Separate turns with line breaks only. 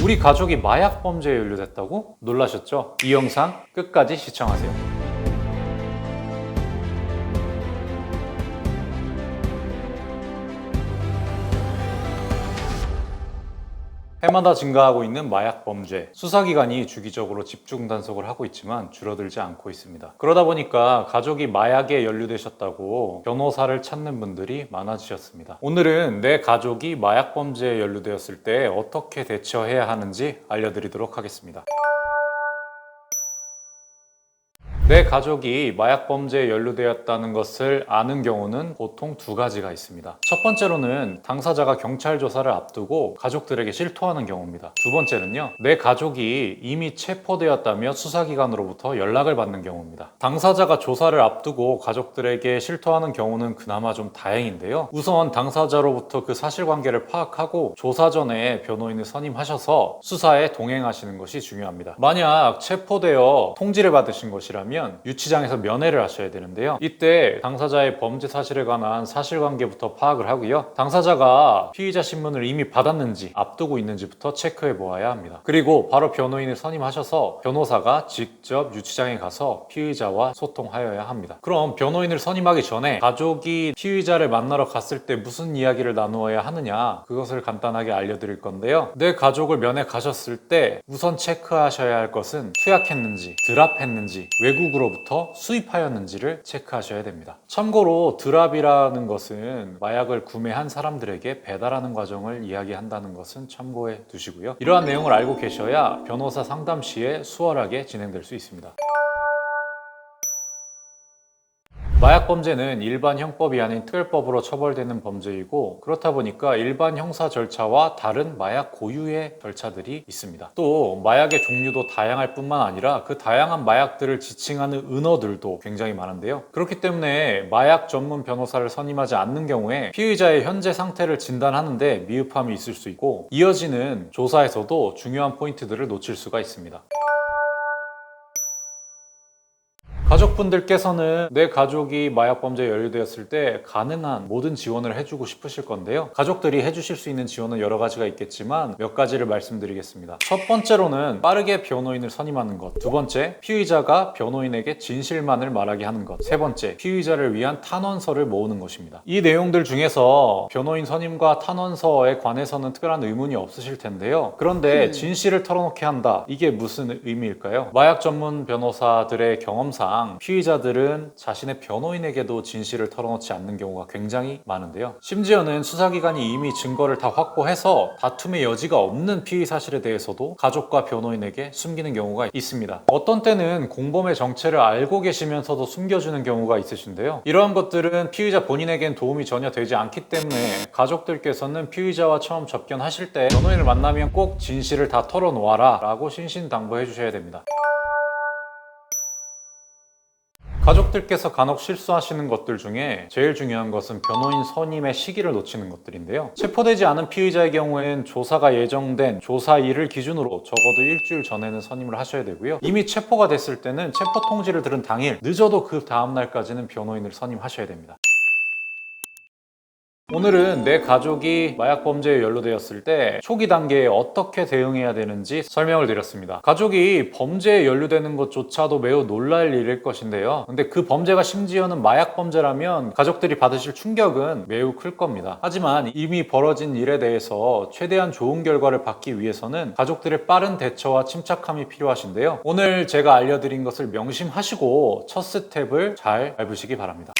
우리 가족이 마약 범죄에 연루됐다고? 놀라셨죠? 이 영상 끝까지 시청하세요. 해마다 증가하고 있는 마약 범죄. 수사기관이 주기적으로 집중 단속을 하고 있지만 줄어들지 않고 있습니다. 그러다 보니까 가족이 마약에 연루되셨다고 변호사를 찾는 분들이 많아지셨습니다. 오늘은 내 가족이 마약 범죄에 연루되었을 때 어떻게 대처해야 하는지 알려드리도록 하겠습니다. 내 가족이 마약 범죄에 연루되었다는 것을 아는 경우는 보통 두 가지가 있습니다. 첫 번째로는 당사자가 경찰 조사를 앞두고 가족들에게 실토하는 경우입니다. 두 번째는요, 내 가족이 이미 체포되었다며 수사기관으로부터 연락을 받는 경우입니다. 당사자가 조사를 앞두고 가족들에게 실토하는 경우는 그나마 좀 다행인데요. 우선 당사자로부터 그 사실관계를 파악하고 조사 전에 변호인을 선임하셔서 수사에 동행하시는 것이 중요합니다. 만약 체포되어 통지를 받으신 것이라면 유치장에서 면회를 하셔야 되는데요. 이때 당사자의 범죄 사실에 관한 사실관계부터 파악을 하고요. 당사자가 피의자 신문을 이미 받았는지 앞두고 있는지부터 체크해 보아야 합니다. 그리고 바로 변호인을 선임하셔서 변호사가 직접 유치장에 가서 피의자와 소통하여야 합니다. 그럼 변호인을 선임하기 전에 가족이 피의자를 만나러 갔을 때 무슨 이야기를 나누어야 하느냐, 그것을 간단하게 알려드릴 건데요. 내 가족을 면회 가셨을 때 우선 체크하셔야 할 것은 투약했는지, 드랍했는지, 외국으로부터 수입하였는지를 체크하셔야 됩니다. 참고로 드랍이라는 것은 마약을 구매한 사람들에게 배달하는 과정을 이야기한다는 것은 참고해 두시고요. 이러한 내용을 알고 계셔야 변호사 상담 시에 수월하게 진행될 수 있습니다. 마약 범죄는 일반 형법이 아닌 특별법으로 처벌되는 범죄이고, 그렇다 보니까 일반 형사 절차와 다른 마약 고유의 절차들이 있습니다. 또 마약의 종류도 다양할 뿐만 아니라 그 다양한 마약들을 지칭하는 은어들도 굉장히 많은데요. 그렇기 때문에 마약 전문 변호사를 선임하지 않는 경우에 피의자의 현재 상태를 진단하는데 미흡함이 있을 수 있고, 이어지는 조사에서도 중요한 포인트들을 놓칠 수가 있습니다. 가족분들께서는 내 가족이 마약 범죄에 연루되었을 때 가능한 모든 지원을 해주고 싶으실 건데요. 가족들이 해주실 수 있는 지원은 여러 가지가 있겠지만 몇 가지를 말씀드리겠습니다. 첫 번째로는 빠르게 변호인을 선임하는 것. 두 번째, 피의자가 변호인에게 진실만을 말하게 하는 것. 세 번째, 피의자를 위한 탄원서를 모으는 것입니다. 이 내용들 중에서 변호인 선임과 탄원서에 관해서는 특별한 의문이 없으실 텐데요. 그런데 진실을 털어놓게 한다. 이게 무슨 의미일까요? 마약 전문 변호사들의 경험상 피의자들은 자신의 변호인에게도 진실을 털어놓지 않는 경우가 굉장히 많은데요. 심지어는 수사기관이 이미 증거를 다 확보해서 다툼의 여지가 없는 피의 사실에 대해서도 가족과 변호인에게 숨기는 경우가 있습니다. 어떤 때는 공범의 정체를 알고 계시면서도 숨겨주는 경우가 있으신데요. 이러한 것들은 피의자 본인에겐 도움이 전혀 되지 않기 때문에 가족들께서는 피의자와 처음 접견하실 때 변호인을 만나면 꼭 진실을 다 털어놓아라 라고 신신당부해 주셔야 됩니다. 가족들께서 간혹 실수하시는 것들 중에 제일 중요한 것은 변호인 선임의 시기를 놓치는 것들인데요. 체포되지 않은 피의자의 경우에는 조사가 예정된 조사일을 기준으로 적어도 일주일 전에는 선임을 하셔야 되고요. 이미 체포가 됐을 때는 체포 통지를 들은 당일, 늦어도 그 다음날까지는 변호인을 선임하셔야 됩니다. 오늘은 내 가족이 마약 범죄에 연루되었을 때 초기 단계에 어떻게 대응해야 되는지 설명을 드렸습니다. 가족이 범죄에 연루되는 것조차도 매우 놀랄 일일 것인데요. 근데 그 범죄가 심지어는 마약 범죄라면 가족들이 받으실 충격은 매우 클 겁니다. 하지만 이미 벌어진 일에 대해서 최대한 좋은 결과를 받기 위해서는 가족들의 빠른 대처와 침착함이 필요하신데요. 오늘 제가 알려드린 것을 명심하시고 첫 스텝을 잘 밟으시기 바랍니다.